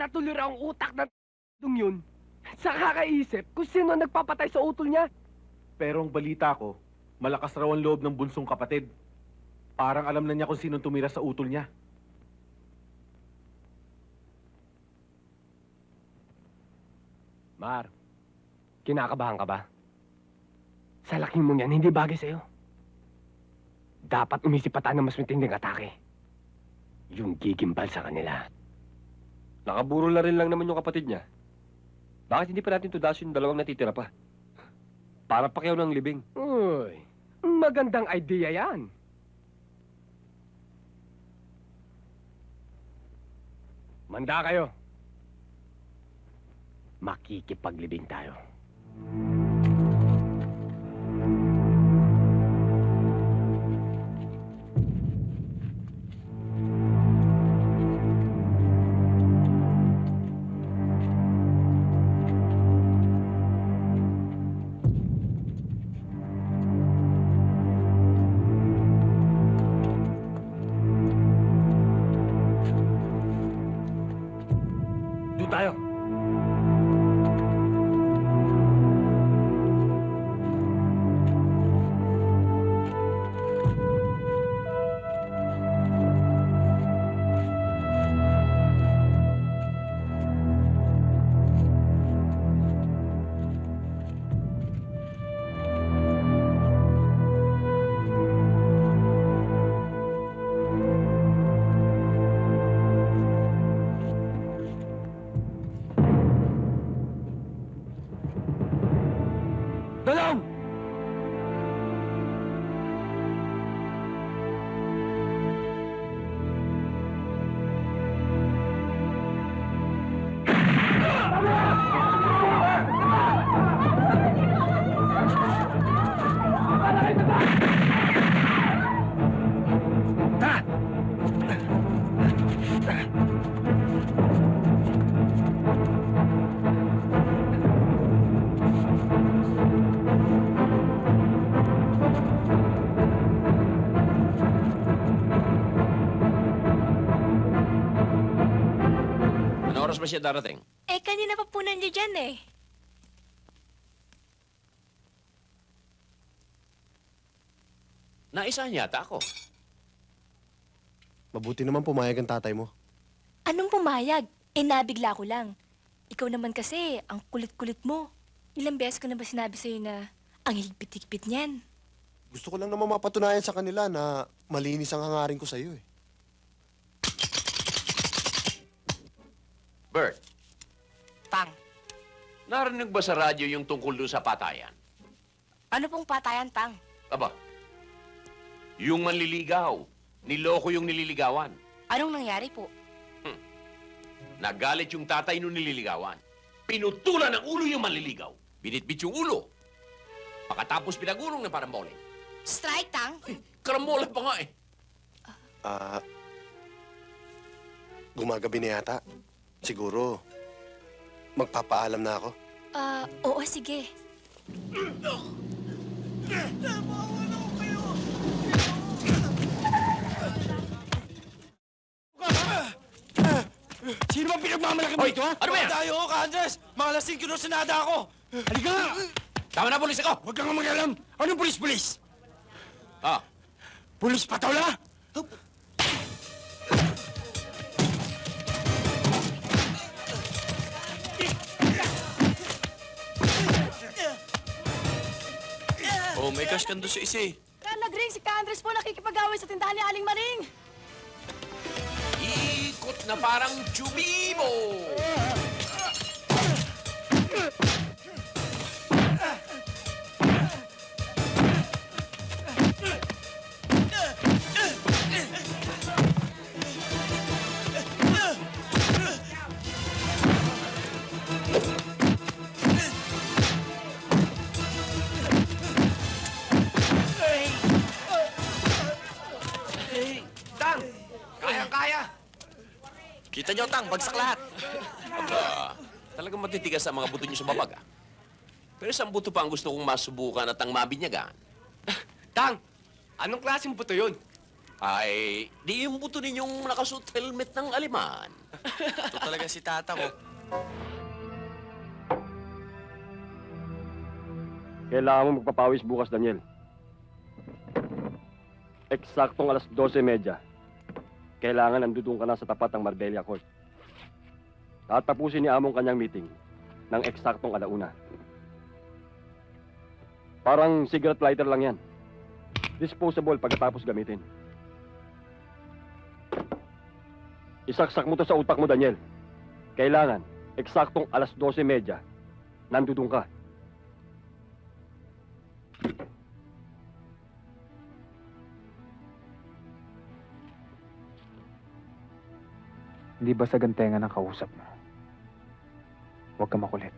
natuloy raw ang utak ng yun sa kakaisip kung sino ang nagpapatay sa utol niya. Pero ang balita ko, malakas raw ang loob ng bunsong kapatid. Parang alam na niya kung sino tumira sa utol niya. Mar, kinakabahan ka ba? Sa laking mo yan, hindi bagay sa'yo. Dapat umisip pa tayo ng mas matinding atake. Yung gigimbal sa kanila. Nakaburo na rin lang naman yung kapatid niya. Bakit hindi pa natin tudasin yung dalawang natitira pa? Para pakyaw ng libing. Uy, magandang idea yan. Manda kayo. Makikipaglibing tayo. Doon tayo. Dalong! Ano oras ba siya darating? Eh, kanina pa po nandiyan dyan eh. Naisahan yata ako. Mabuti naman pumayag ang tatay mo. Anong pumayag? Eh, nabigla ko lang. Ikaw naman kasi, ang kulit-kulit mo. Ilang beses ko na ba sinabi sa'yo na ang higpit-higpit niyan? Gusto ko lang naman mapatunayan sa kanila na malinis ang hangarin ko sa'yo eh. Bert, Tang, narinig ba sa radyo yung tungkol doon sa patayan? ano pong patayan, Tang? Aba, yung manliligaw. Niloko yung nililigawan. Anong nangyari po? Nagalit yung tatay nung nililigawan. Pinutulan ng ulo yung manliligaw. Binitbit yung ulo. Pagkatapos pinagulong ng parang bowling. Strike, Tang? Karambola pa nga eh. Gumagabi na yata. Siguro, magpapaalam na ako. Oo, sige. Sino bang pinagmamalaki mo ito, ha? Ano ba yan? Tayo, Andres! Mga lasing kinusunada ako! Halika nga! Tama na, pulis ako! Huwag kang mag-alam! Anong pulis-pulis? Ah, Pulis patola? oh, may cash kan doon sa isa eh. Nag-ring si Andres po nakikipag-away sa tindahan ni Aling Maring. Ikot na parang chubibo! Tang! Kayang-kaya! Kita nyo, Tang, bagsak lahat. Aba, talagang matitigas ang mga buto nyo sa babag, ah. Pero isang buto pa ang gusto kong masubukan at ang mabinyagan. Tang! Anong klaseng buto yun? Ay, di yung buto ninyong nakasuot helmet ng aliman. Ito talaga si tata ko. Kailangan mo magpapawis bukas, Daniel. Eksaktong alas 12:30. Kailangan andudun ka na sa tapat ng Marbella Court. Tatapusin ni Among kanyang meeting ng eksaktong 1:00. Parang cigarette lighter lang yan. Disposable pagkatapos gamitin. Isaksak mo to sa utak mo, Daniel. Kailangan, eksaktong alas 12:30, nandudun ka. Hindi ba sa gantenga ng kausap mo? Huwag ka makulit.